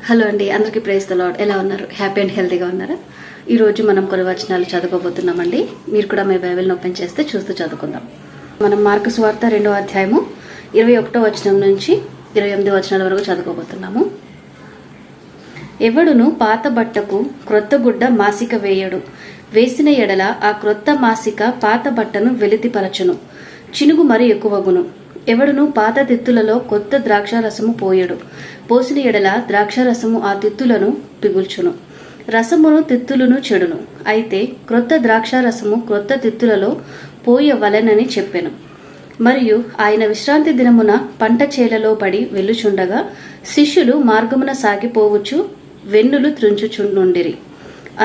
Hello అండి, అందరికీ praise the lord. ఎలా ఉన్నారు? హ్యాపీ అండ్ హెల్తీగా ఉన్నారా? ఈరోజు మనం కొన్ని వచనాలు చదువుకోబోతున్నామండి. మీరు కూడా మీ బైబిల్ని ఓపెన్ చేస్తే చూస్తూ చదువుకుందాం. మనం మార్కు సువార్త 2వ అధ్యాయము 21వ వచనం నుంచి 28వ వచనాల వరకు చదువుకోబోతున్నాము. ఎవడును పాత బట్టకు క్రొత్త గుడ్డ మాసిక వేయడు, వేసిన ఎడల ఆ క్రొత్త మాసిక పాత బట్టను వెలితిపరచును, చినుగు మరి ఎక్కువగును. ఎవడును పాత తిత్తులలో కొత్త ద్రాక్షారసము పోయడు, పోసిన ఎడల ద్రాక్షారసము ఆ తిత్తులను పిగుల్చును, రసమును తిత్తులను చెడును. అయితే క్రొత్త ద్రాక్షారసము క్రొత్త తిత్తులలో పోయవలెనని చెప్పెను. మరియు ఆయన విశ్రాంతి దినమున పంట చేలలో పడి వెళ్ళుచుండగా శిష్యులు మార్గమున సాగిపోవచ్చు వెన్నులు త్రుంచుచుండిరి.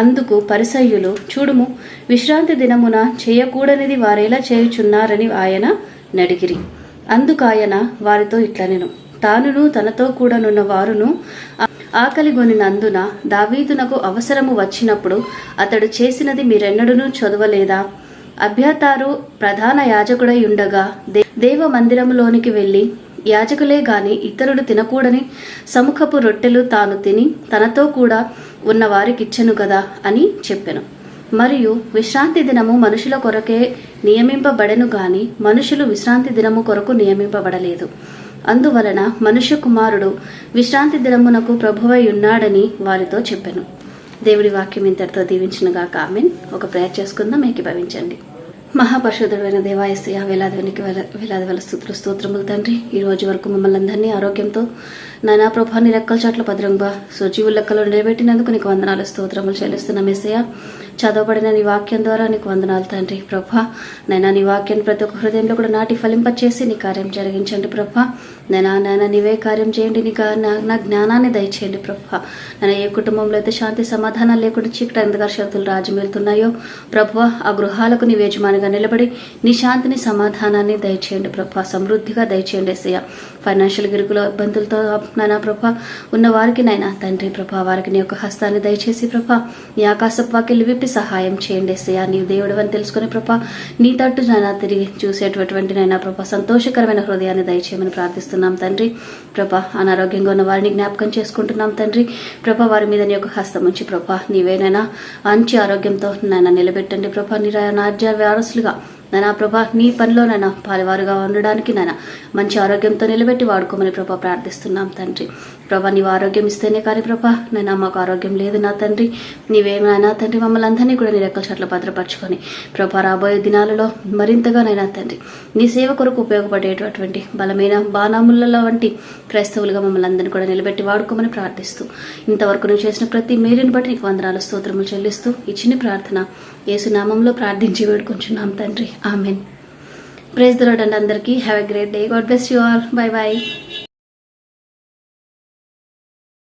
అందుకు పరిసయ్యులు, చూడుము, విశ్రాంతి దినమున చేయకూడనిది వారేలా చేయుచున్నారని ఆయన నడిగిరి. అందుకు ఆయన వారితో ఇట్లనెను, తానును తనతో కూడానున్న వారును ఆకలిగొనినందున దావీదునకు అవసరము వచ్చినప్పుడు అతడు చేసినది మీరెన్నడూనూ చదవలేదా? అబ్యాతారు ప్రధాన యాజకుడై ఉండగా దేవ మందిరములోనికి వెళ్లి యాజకులే గాని ఇతరులు తినకూడని సముఖపు రొట్టెలు తాను తిని తనతో కూడా ఉన్న వారికిచ్చెను కదా అని చెప్పెను. మరియు విశ్రాంతి దినము మనుషుల కొరకే నియమింపబడెను గాని మనుషులు విశ్రాంతి దినము కొరకు నియమింపబడలేదు. అందువలన మనుష్య కుమారుడు విశ్రాంతి దినమునకు ప్రభువై ఉన్నాడని వారితో చెప్పెను. దేవుడి వాక్యం ఇంతటితో దీవించునుగాక. ఆమేన్. ఒక ప్రేయర్ చేసుకుందాం, ఏకీభవించండి. మహాపరిశుద్ధుడైన దేవా యేసయ్య, వేలాది స్తుతులు స్తోత్రములు తండ్రి. ఈ రోజు వరకు మమ్మల్ని అందరినీ ఆరోగ్యంతో నానా ప్రభా నీ రెక్కల చాట్ల భద్రంగా సజీవుల లెక్కలో నిలబెట్టినందుకు నీకు వందనాలు స్తోత్రములు చెల్లిస్తున్నాం యేసయ్య. చదవబడిన నీ వాక్యం ద్వారా నీకు వందనాలు తండ్రి. ప్రభా నైనా నీ వాక్యాన్ని ప్రతి ఒక్క హృదయంలో కూడా నాటి ఫలింపచేసి నీ కార్యం జరిగించండి ప్రభా. నైనా నీవే కార్యం చేయండి, నా జ్ఞానాన్ని దయచేయండి ప్రభా. నైనా ఏ కుటుంబంలో అయితే శాంతి సమాధానాలు లేకుండా చీకటి అంధకార శక్తులు రాజ్యం వెళ్తున్నాయో ప్రభా, ఆ గృహాలకు నీ యజమానిగా నిలబడి నీ శాంతిని సమాధానాన్ని దయచేయండి ప్రభా. సమృద్ధిగా దయచేయండి యేసయ్య. ఫైనాన్షియల్ గిరుకుల ఇబ్బందులతో నైనా ప్రభా ఉన్న వారికి నైనా తండ్రి ప్రభా, వారికి నీ యొక్క హస్తాన్ని దయచేసి ప్రభా నీ ఆకాశపు వాకిళ్ళు విప్పి సహాయం చేయండి యేసయ్య. నీవు దేవుడు అని తెలుసుకుని ప్రభా నీ తట్టు నైనా తిరిగి చూసేటటువంటి నైనా ప్రభా సంతోషకరమైన హృదయాన్ని దయచేయమని ప్రార్థిస్తున్నాం తండ్రి. ప్రభా అనారోగ్యంగా ఉన్న వారిని జ్ఞాపకం చేసుకుంటున్నాం తండ్రి. ప్రభా వారి మీద నీ యొక్క హస్తం ఉంచి ప్రభా నీవేనైనా మంచి ఆరోగ్యంతో నైనా నిలబెట్టండి ప్రభా. నీ రాజ్య వారసులుగా నైనా ప్రభా నీ పనిలోనైనా పాలివారుగా ఉండడానికి నైనా మంచి ఆరోగ్యంతో నిలబెట్టి వాడుకోమని ప్రభా ప్రార్థిస్తున్నాం తండ్రి. ప్రభా నీవు ఆరోగ్యం ఇస్తేనే కానీ ప్రభా నైనా మాకు ఆరోగ్యం లేదు నా తండ్రి. నీవేమైనా తండ్రి మమ్మల్ని అందరినీ కూడా నీ రెక్కల చాట్ల భద్రపరచుకొని ప్రభా రాబోయే దినాలలో మరింతగా నైనా తండ్రి నీ సేవ కొరకు ఉపయోగపడేటటువంటి బలమైన బాణముల వంటి క్రైస్తవులుగా మమ్మల్ని అందరినీ కూడా నిలబెట్టి వాడుకోమని ప్రార్థిస్తూ ఇంతవరకు నువ్వు చేసిన ప్రతి మేలుని బట్టి నీకు వందనాలు స్తోత్రములు చెల్లిస్తూ ఈ చిన్న ప్రార్థన యేసు నామంలో ప్రార్థించి వేడుకుంటున్నాం తండ్రి. ఆమెన్. ప్రైజ్ ది లార్డ్ అండి. అందరికీ have a great day. God bless you all. By by.